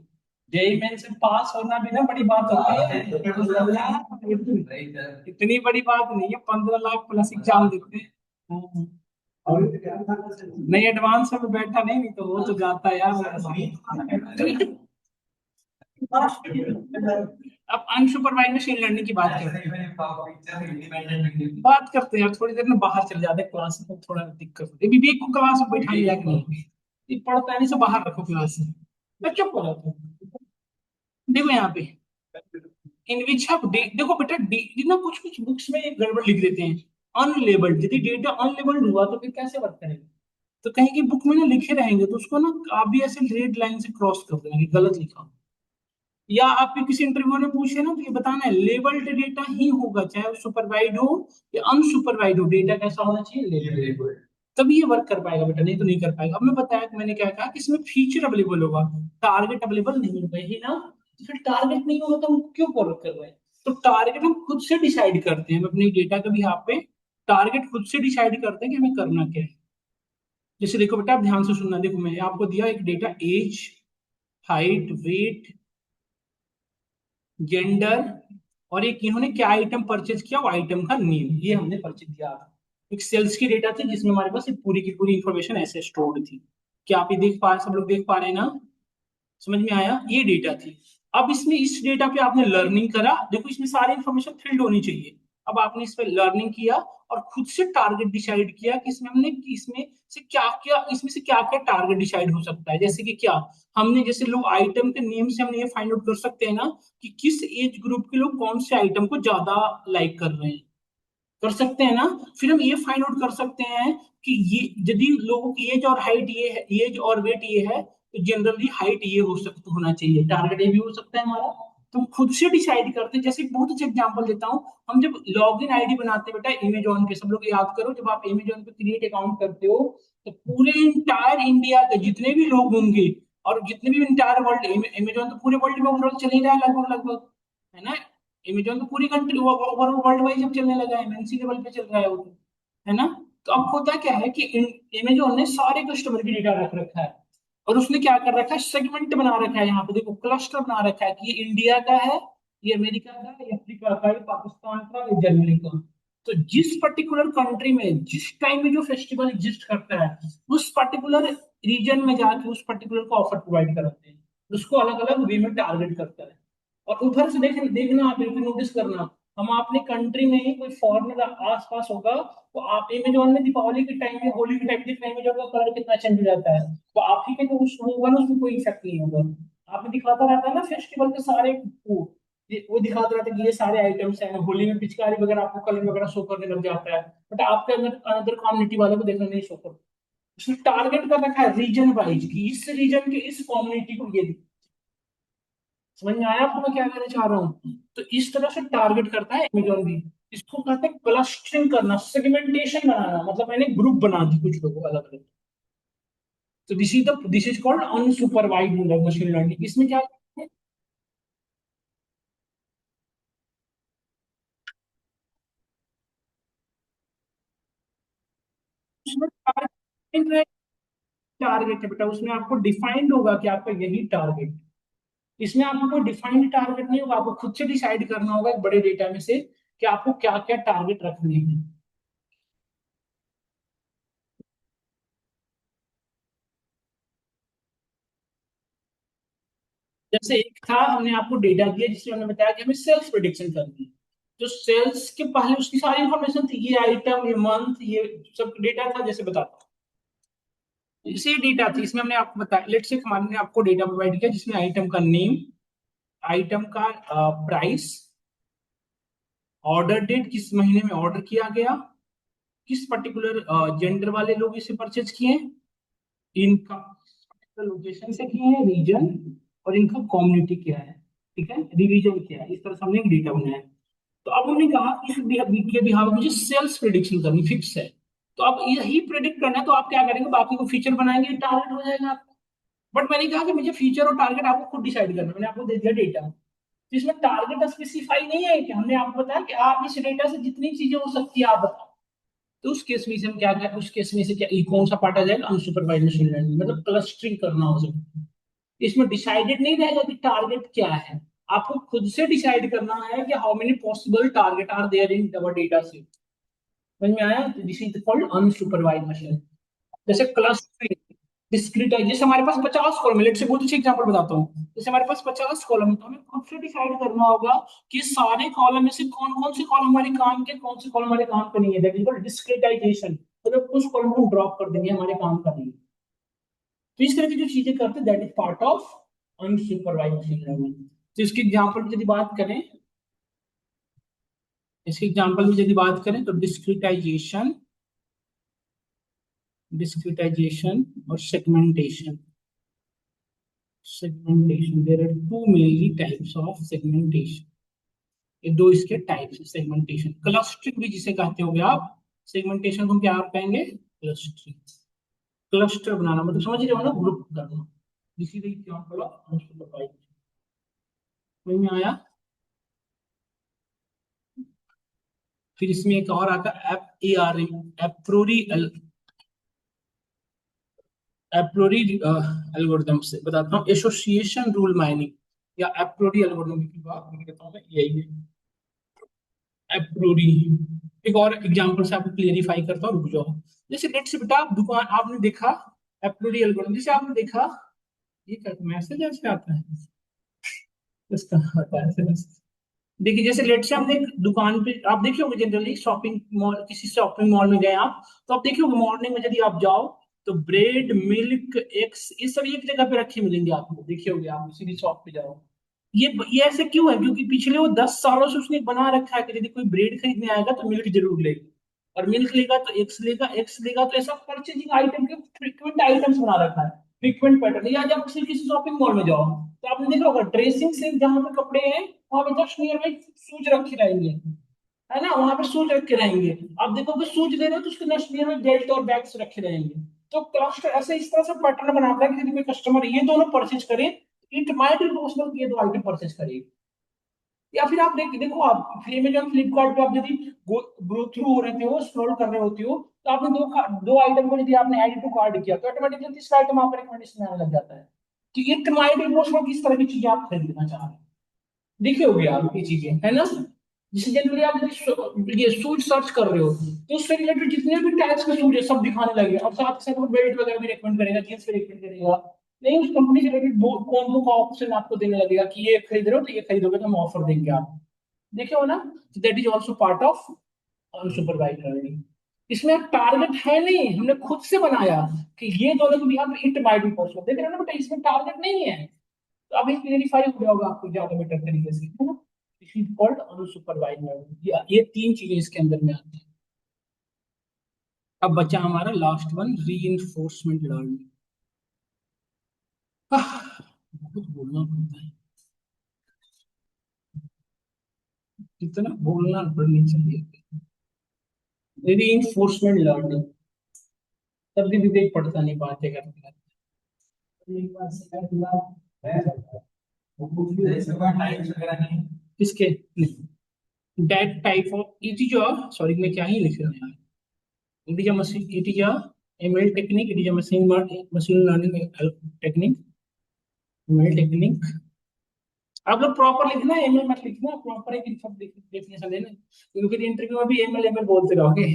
जेई मेन से पास होना भी ना बड़ी बात होती है। इतनी बड़ी बात नहीं है, 15 लाख प्लस एग्जाम देते हैं। हाँ। और नहीं, एडवांस में बैठा नहीं, नहीं तो वो तो जाता है यार। अब अनसुपरवाइज्ड मशीन लर्निंग की बात करते हैं। बात करते हैं यार, थोड़ी देर में बाहर चले जाते हैं क्लास में, थोड़ा दिक्कत होती है। विवेक को क्लास में बैठाने लायक नहीं, ये पढ़ता है नहीं, से बाहर रखो क्लास में। मैं चुप हो रहा था। देखो यहाँ पे इन विच हैव देखो बेटा, ना कुछ कुछ बुक्स में एक गड़बड़ लिख देते हैं, अनलेबल्ड। यदि डेटा अनलेबल्ड हुआ तो फिर कैसे वर्क करेगा? तो कहीं की बुक में ना लिखे रहेंगे तो उसको ना आप भी ऐसे रेड लाइन से क्रॉस कर देना कि गलत लिखा। या आपके किसी इंटरव्यू में पूछे ना तो ये बताना है लेबल्ड डेटा ही होगा, चाहे वो सुपरवाइज हो या अनसुपरवाइज हो, डेटा कैसा होना चाहिए, लेबल्ड। तभी ये वर्क कर पाएगा बेटा, नहीं तो नहीं कर पाएगा। अब मैं बताया कि मैंने क्या कहा कि इसमें फीचर अवेलेबल होगा, टारगेट अवेलेबल नहीं होगा ही ना। तो फिर टारगेट नहीं होगा तो हम क्यों वर्क कर रहे हैं? तो टारगेट हम खुद से डिसाइड करते हैं, हम अपने डेटा का भी यहाँ पे टारगेट खुद से डिसाइड करते हैं कि हमें करना क्या है। जैसे देखो बेटा, आप ध्यान से सुनना, देखो मैंने आपको दिया एक data, age, height, weight, gender, और एक इन्होंने क्या आइटम परचेज किया, वो आइटम का नेम, ये हमने परचेज किया। एक सेल्स की डेटा थी जिसमें हमारे पास एक पूरी की पूरी इंफॉर्मेशन ऐसे स्टोर्ड थी। क्या आप ये देख पा रहे, सब लोग देख पा रहे हैं ना? समझ में आया? ये डेटा थी। अब इसमें इस डेटा पे आपने लर्निंग करा, देखो इसमें सारी इंफॉर्मेशन फील्ड होनी चाहिए। अब आपने इस पे लर्निंग किया और खुद से टारगेट डिसाइड किया कि इसमें से क्या क्या टारगेट डिसाइड हो सकता है। जैसे कि क्या, हमने जैसे लोग आइटम के नेम से हमने ये फाइंड आउट कर सकते हैं ना कि किस एज ग्रुप के लोग कौन से आइटम को ज्यादा लाइक कर रहे हैं, कर सकते हैं ना। फिर हम ये फाइंड आउट कर सकते हैं कि ये यदि लोगों की एज और हाइट ये है, एज और वेट ये है, तो जनरली हाइट ये हो सकता, होना चाहिए, टारगेट ये भी हो सकता है हमारा। तो हम खुद से डिसाइड करते हैं। जैसे एक बहुत अच्छा एग्जांपल देता हूँ, हम जब लॉग इन आईडी बनाते हैं बेटा इमेजॉन पे, सब लोग याद करो, जब आप इमेजॉन पे क्रिएट अकाउंट करते हो तो पूरे इंटायर इंडिया के जितने भी लोग होंगे और जितने भी इंटायर वर्ल्ड, इमेजॉन तो पूरे वर्ल्ड में ओवरऑल चल ही रहा है लगभग लगभग, है ना? अमेजोन तो पूरी कंट्री ओवरऑल वर्ल्ड वाइड जब चलने लगा है, एमएनसी लेवल पे चल रहा है वो तो, है ना? तो अब होता क्या है कि अमेजोन ने सारे कस्टमर की डेटा रख रखा है, और उसने क्या कर रखा है, सेगमेंट बना रखा है, यहाँ पे देखो क्लस्टर बना रखा है कि ये इंडिया का है, ये अमेरिका का, ये अफ्रीका का, ये पाकिस्तान का, ये जर्मनी का। तो जिस पर्टिकुलर कंट्री में जिस टाइम में जो फेस्टिवल एग्जिस्ट करता है, उस पर्टिकुलर रीजन में जाके उस पर्टिकुलर को ऑफर प्रोवाइड कराते हैं, उसको अलग अलग वे में टारगेट करता है। और उधर से देखना, आप बिल्कुल नोटिस करना, हम अपने कंट्री में ही कोई फॉरेनर आस पास होगा तो आप अमेजोन में दीपावली के टाइम में, होली के टाइम में अमेजोन का कलर कितना चेंज हो जाता है, तो आप ही के जो उस होगा ना उसमें कोई इफेक्ट नहीं होगा। आप दिखाता रहता है ना फेस्टिवल के सारे वो दिखाता रहता है कि ये सारे आइटम्स हैं, होली में पिचकारी वगैरह आपको कलर वगैरह शो करने लग जाता है, बट आपके अंदर अदर कम्युनिटी वालों को देखना नहीं शो करता। उसने टारगेट कर रखा है रीजन वाइज कि इस रीजन के इस कम्युनिटी को ये, समझ में आया आपको मैं क्या कहना चाह रहा हूँ? तो इस तरह से टारगेट करता है अमेजोन भी। इसको कहते हैं क्लस्टरिंग करना, सेगमेंटेशन बनाना, मतलब मैंने ग्रुप बना दी कुछ लोगों अलग अलग। तो this is called unsupervised machine learning. इसमें क्या है, उसमें टारगेट है बेटा, उसमें आपको डिफाइंड होगा कि आपका यही टारगेट। इसमें आपको कोई डिफाइंड टारगेट नहीं होगा, आपको खुद से डिसाइड करना होगा एक बड़े डेटा में से कि आपको क्या क्या टारगेट रखने हैं। जैसे एक था, हमने आपको डेटा दिया जिसमें हमने बताया कि हमें सेल्स प्रिडिक्शन करनी है। जो सेल्स के पहले उसकी सारी इंफॉर्मेशन थी, ये आइटम, ये मंथ, ये सब डेटा था, जैसे बताता हूँ। इसे डेटा थी, इसमें हमने आपको बताया, लेट से हमने आपको डेटा प्रोवाइड किया जिसमें आइटम का नेम, आइटम का प्राइस, ऑर्डर डेट, किस महीने में ऑर्डर किया गया, किस पर्टिकुलर जेंडर वाले लोग इसे परचेज किए, इनका तो लोकेशन से किए हैं, रीजन और इनका कम्युनिटी क्या है, ठीक है, रिलीजन क्या है, इस तरह से हमने एक डेटा बनाया है। तो अब हमने कहा कि के बिहाव मुझे सेल्स प्रिडिक्शन करनी फिक्स है। तो अब यही प्रिडिक्ट करना है, तो आप क्या करेंगे, बाकी को फीचर बनाएंगे, टारगेट हो जाएगा आपका। बट मैंने कहा कि मुझे फीचर और टारगेट आपको खुद डिसाइड करना है। मैंने आपको दे दिया डेटा, तो इसमें टारगेट स्पेसिफाई नहीं है कि हमने आपको बताया कि आप इस डेटा से जितनी चीजें हो सकती है आप बताओ। तो उस केस में से हम क्या करें, उस केस में से क्या कौन सा पार्ट आ जाएगा, अनसुपरवाइज्ड मशीन लर्निंग, मतलब क्लस्टरिंग करना हो सकता है। इसमें डिसाइडेड नहीं रहेगा कि टारगेट क्या है, आपको खुद से डिसाइड करना है कि how many possible target are there in our data set. समझ में आया, this is called unsupervised machine. जैसे क्लस्टरिंग, डिस्क्रीटाइज, जैसे हमारे पास 50 कॉलम है, लेट से बहुत अच्छी एग्जांपल बताता हूँ। जैसे हमारे पास 50 कॉलम है, तो हमें खुद से डिसाइड करना होगा कि सारे कॉलम में से कौन कौन से कॉलम हमारे काम के, कौन से कॉलम हमारे काम के नहीं है। दैट इज कॉल्ड डिस्क्रीटाइजेशन, मतलब कुछ कॉलम को ड्रॉप कर देंगे, हमारे काम का नहीं। तो इस तरह की जो चीजें करते हैं, that is part of unsupervised machine learning. तो इसके एग्जांपल की यदि बात करें, इसके एग्जांपल में यदि बात करें तो डिस्क्रीटाइजेशन, डिस्क्रीटाइजेशन और segmentation. segmentation, there are two mainly types of segmentation। ये दो इसके टाइप्स है सेगमेंटेशन। क्लस्टरिंग भी जिसे कहते होगे आप, सेगमेंटेशन को क्या आप कहेंगे, क्लस्टरिंग। क्लस्टर बनाना मतलब समझ रहे हो ना, ग्रुप करना। इसी तरीके क्या बोला, अनसुपरवाइज्ड। समझ में आया। फिर इसमें एक और आता है एप ए आर एम, एप्रोरी एप्रोरी एल्गोरिथम से बताता हूँ, एसोसिएशन रूल माइनिंग या एप्रोरी एल्गोरिथम की बात मैं कहता हूँ, यही है एप्रोरी। एक और एग्जांपल से आपको क्लियरिफाई करता हूँ, रुक जाओ। जैसे लेट से बेटा आप दुकान, आपने देखा एप्रोरी एल्गोरिथम, जैसे आपने देखा, ये क्या मैसेज ऐसे आता है, इसका आता है ऐसे। देखिए जैसे लेट से हमने एक दुकान पे, आप देखे होंगे जनरली शॉपिंग मॉल, किसी शॉपिंग मॉल में गए आप, तो आप देखे होंगे मॉर्निंग में यदि आप जाओ तो ब्रेड, मिल्क, एग्स, ये सब एक जगह पे रखे मिलेंगे आपको, देखे होंगे आप किसी भी शॉप पे जाओ। ये ऐसे क्यों है, क्योंकि पिछले वो 10 सालों से उसने बना रखा है कि यदि कोई ब्रेड खरीदने आएगा तो मिल्क जरूर लेगा, और मिल्क लेगा तो एग्स लेगा, एग्स लेगा तो ऐसा परचेजिंग आइटम के फ्रिक्वेंट आइटम्स बना रखा है, फ्रिक्वेंट पैटर्न। या जब किसी शॉपिंग मॉल में जाओ तो आपने देखा होगा ड्रेसिंग से जहां पे कपड़े हैं, वहां पे जस्ट नियर बाई शूज रखे रहेंगे, है ना, वहां पे शूज रखे रहेंगे। आप देखोगे शूज ले रहे हो तो उसके जस्ट नियर में बेल्ट और बैग्स रखे रहेंगे। तो क्लस्टर ऐसे इस तरह से पैटर्न बनाता है कि यदि कोई कस्टमर ये दोनों परचेज करे, इट माइट बी पॉसिबल कि ये दो आइटम परचेज करे। या फिर आप देखो, आप अमेजन फ्लिपकार्ट पे आप यदि गो थ्रू हो रहे हो, स्क्रॉल कर रहे होते हो, तो आपने दो आइटम को यदि आपने ऐड टू कार्ड किया तो ऑटोमेटिकली तीसरा आइटम आपका रिकमेंडेशन में आने लग जाता है कि इट माइट बी पॉसिबल किस तरह की चीजें आप खरीदना चाह रहे हैं। देखे होगे आप ये चीजें, है ना। जिसे जनरली आप यदि ये शूज सर्च कर रहे हो तो उससे रिलेटेड जितने भी टाइप्स के शूज है सब दिखाने लगे, और साथ ही साथ वो बेल्ट वगैरह भी रिकमेंड करेगा, जींस भी रिकमेंड करेगा। नहीं, उस कंपनी से रिलेटेड कॉम्बो का ऑप्शन आपको देने लगेगा कि ये खरीद रहे हो तो ये खरीदोगे तो हम ऑफर देंगे आप। देखे हो ना, that is also part of unsupervised learning. इसमें टारगेट है नहीं, हमने खुद से बनाया कि ये दोनों को भी यहाँ पे इट माइट बी पॉसिबल, देख रहे हो ना बेटा, इसमें टारगेट नहीं है। तो अभी क्लियरिफाई हो गया होगा आपको ज्यादा बेटर तरीके से, है ना। This is called unsupervised learning, ये तीन चीजें इसके अंदर में आती हैं। अब बचा हमारा लास्ट वन, रीइंफोर्समेंट लर्निंग। बहुत बोलना पड़ता है, इतना बोलना पड़नी चाहिए। रीइंफोर्समेंट लर्निंग, तब भी विवेक पढ़ता नहीं, बातें करते हैं। किसके नहीं, that type of it is a, sorry मैं क्या ही लिख रहा हूँ यार, it is a machine, it is a ML technique, it is a machine learning technique, ML technique। आप लोग प्रॉपर लिखना, एमएल मत लिखना, प्रॉपर एक सब डेफिनेशन लेना, क्योंकि फिर इंटरव्यू में भी एमएल एमएल बोलते रहोगे।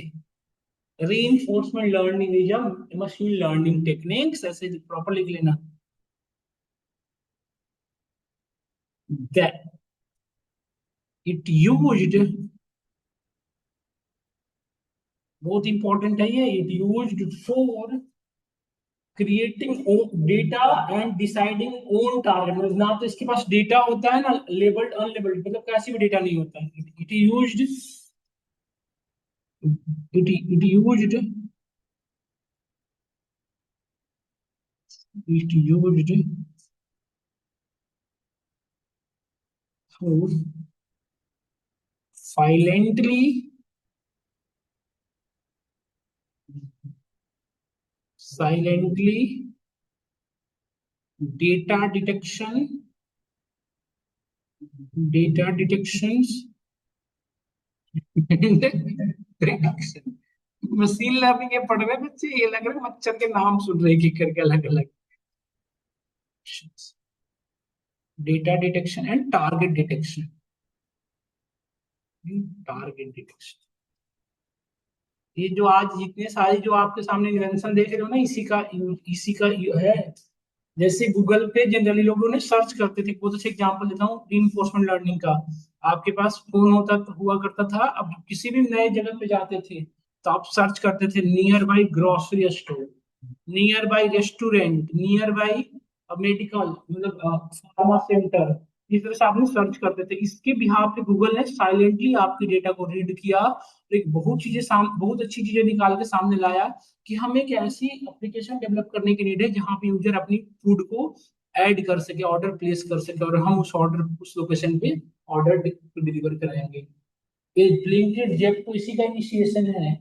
Reinforcement learning is a machine learning techniques, ऐसे प्रॉपर लिख लेना। that it used, बहुत इंपॉर्टेंट है ये, it used for creating data and deciding own target. मतलब ना तो इसके पास डेटा होता है ना लेबल्ड अनलेबल्ड, मतलब कैसे भी डेटा नहीं होता है। It used, it used It used to silently data detections and prediction। Machine learning ये पढ़ रहे बच्चे, ये लग रहा है मच्छर के नाम सुन रहे कि करके अलग अलग। Data detection and target detection. Target detection, ये जो आज जितने सारी जो आपके सामने इन्वेंशन देख रहे हो ना, इसी का है। जैसे गूगल पे जनरली लोगों ने सर्च करते थे, बहुत अच्छा एग्जांपल देता हूँ रीइंफोर्समेंट लर्निंग का। आपके पास फोन हुआ करता था, अब किसी भी नए जगह पे जाते थे तो आप सर्च करते थे near by grocery store, near by restaurant, near by medical, मतलब फार्मा सेंटर। इस तरह से आपने सर्च करते थे, इसके बिहाफ पे गूगल ने साइलेंटली आपके डेटा को रीड किया और एक बहुत अच्छी चीजें निकाल के सामने लाया कि हमें एक ऐसी एप्लीकेशन डेवलप करने की नीड है जहां पे यूजर अपनी फूड को ऐड कर सके, ऑर्डर प्लेस कर सके, और हम उस लोकेशन पे ऑर्डर डिलीवर कराएंगे। ये ब्लिंकिट जेप तो इसी का इनिशिएशन है।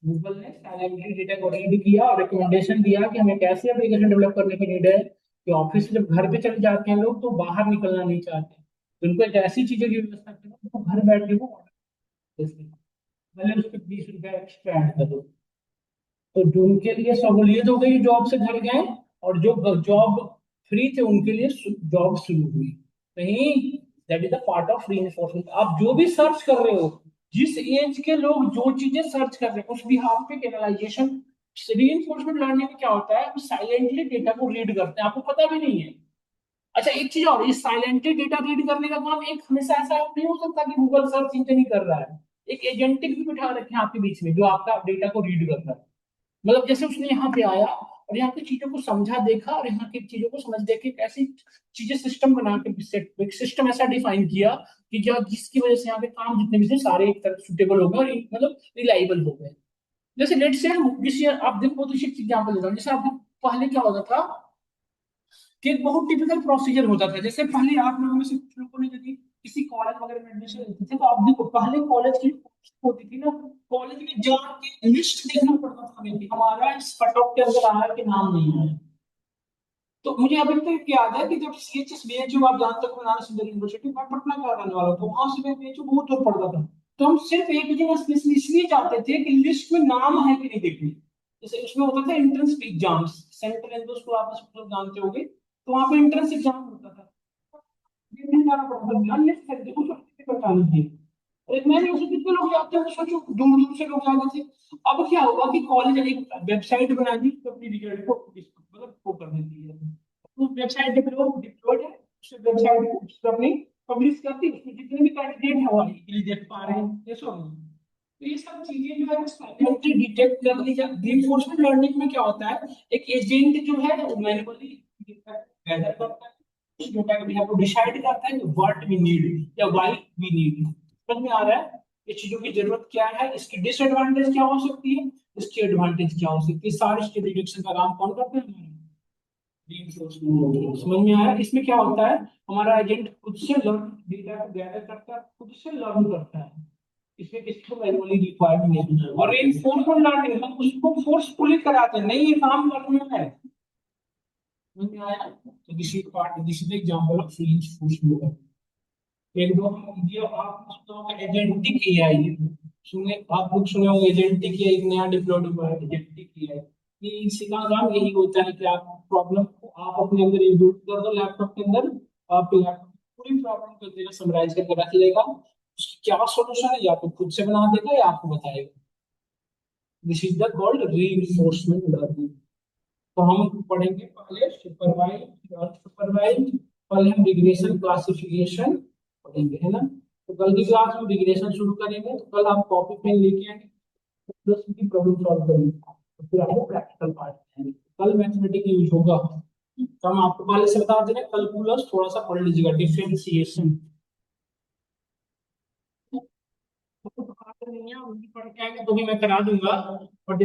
गूगल ने साइलेंटली डेटा को रीड किया और रिकमेंडेशन दिया कि हमें कैसी एप्लीकेशन डेवलप करने की नीड है कि ऑफिस से जब घर पे चले जाते हैं लोग तो बाहर निकलना नहीं चाहते, तो उनको एक ऐसी चीजों की व्यवस्था करो तो घर बैठ के वो ऑर्डर कर सकें। भले उस पर 20 रुपया एक्स्ट्रा ऐड करो। तो जो उनके लिए सहूलियत हो गई जॉब से घर गए, और जो जॉब फ्री थे उनके लिए जॉब शुरू हुई। कहीं that is the part of reinforcement. आप जो भी सर्च कर रहे हो, जिस एज के लोग जो चीजें सर्च कर रहे हैं उस बिहाफ पे कैनलाइजेशन। रीइंफोर्समेंट लर्निंग में क्या होता है, साइलेंटली डेटा को रीड करते हैं, आपको पता भी नहीं है। अच्छा एक चीज और, ये साइलेंटली डेटा रीड करने का काम एक हमेशा ऐसा नहीं हो सकता कि गूगल सर्च इंजन ही कर रहा है। एक एजेंटिक भी बिठा रखे हैं आपके बीच में जो आपका डेटा को रीड करता है। मतलब जैसे उसने यहाँ पे आया और यहाँ की चीजों को समझा, देखा, और यहाँ की चीजों को समझ देख के कैसी चीजें सिस्टम बना के एक सिस्टम ऐसा डिफाइन किया कि जो जिसकी वजह से यहाँ पे काम जितने भी थे सारे एक तरह सुटेबल हो गए और मतलब रिलायबल हो गए। जैसे लेट से किसी आप देखो, बहुत अच्छी एग्जाम्पल देता हूँ। जैसे आप पहले क्या होता था कि एक बहुत टिपिकल प्रोसीजर होता था। जैसे पहले आप लोगों में से कुछ लोगों ने यदि किसी कॉलेज वगैरह में एडमिशन लेते थे तो आप देखो पहले कॉलेज की होती थी ना, कॉलेज में जाके लिस्ट देखना पड़ता था हमें कि हमारा इस कट ऑफ के अंदर आया कि नाम नहीं आया। तो मुझे अभी तक याद है कि जब सीएचएस बीएचयू आप जानते हो नारायण सुंदर यूनिवर्सिटी, मैं पटना का रहने वाला हूँ, तो वहां से मैं बीएचयू बहुत दूर पड़ता था। तो हम सिर्फ एक दिन इसलिए जाते थे कि लिस्ट में नाम है कि नहीं देखने। जैसे उसमें होता था एंट्रेंस एग्जाम्स, सेंट्रल एंट्रेंस को आप सब जानते होंगे, तो वहां पे एंट्रेंस एग्जाम होता था। देखने जाना पड़ता था, अननेसेसरी कुछ परेशानी थी। और मैंने उसे कितने लोग जाते हैं सोचो, दूर दूर से लोग जाते थे। अब क्या हुआ कि कॉलेज एक वेबसाइट बना दी तो अपनी रिजल्ट को मतलब वो कर देती है। उस वेबसाइट डिप्लॉयड है, उस वेबसाइट को अपनी पब्लिश करती है, उसमें जितने भी कैंडिडेट है वो इजीली देख पा रहे हैं, ये सब। तो ये सब चीजें जो है साइलेंटली डिटेक्ट कर ली जाती है। रिइंफोर्समेंट लर्निंग में क्या होता है, एक एजेंट जो है वो मैन्युअली गैदर करता है उस डेटा को, यहाँ को डिसाइड करता है कि व्हाट वी नीड या व्हाई वी नीड। समझ में आ रहा है ये चीजों की जरूरत क्या है, इसकी डिसएडवांटेज क्या हो सकती है, इसकी एडवांटेज क्या हो सकती है, सारे इसके डिटेक्शन का काम कौन करते हैं, reinforcement। समझ में आया। इसमें क्या होता है, हमारा एजेंट खुद से लर्न डेटा को गैदर करता है, खुद से लर्न करता है, इसमें किसको मैनुअली रिक्वायर्ड नहीं है। और रेनफोर्समेंट लर्निंग हम उसको फोर्सफुली कराते हैं, नहीं ये काम करना है। समझ में आया। तो this is example of reinforcement. एक दो ये आप सुना होगा एजेंटिक एआई, सुने आप लोग सुने होंगे एजेंटिक एआई, एक नया डेवलप हुआ है एजेंटिक एआई। ये इसका काम यही होता है कि आप प्रॉब्लम को आप अपने अंदर इंक्लूड कर दो लैपटॉप के अंदर, आपके लैपटॉप पूरी प्रॉब्लम को देगा समराइज करके रख लेगा, उसकी क्या सॉल्यूशन है या तो खुद से बना देगा या आपको बताएगा। This is the called reinforcement learning. तो हम पढ़ेंगे पहले सुपरवाइज और सुपरवाइज, पहले हम रिग्रेशन क्लासिफिकेशन पढ़ेंगे, है ना। तो कल की क्लास में रिग्रेशन शुरू करेंगे, तो कल आप कॉपी पेन लेके आएंगे, प्लस की प्रॉब्लम सॉल्व करेंगे, तो फिर आपको प्रैक्टिकल पार्ट करेंगे। कल मैथमेटिक्स यूज होगा, तो हम आपको पहले से बता दे रहे हैं, कैलकुलस थोड़ा सा पढ़ लीजिएगा, डिफरेंशिएशन तो नहीं है, उनकी पढ़ के आएंगे तो भी मैं करा दूंगा।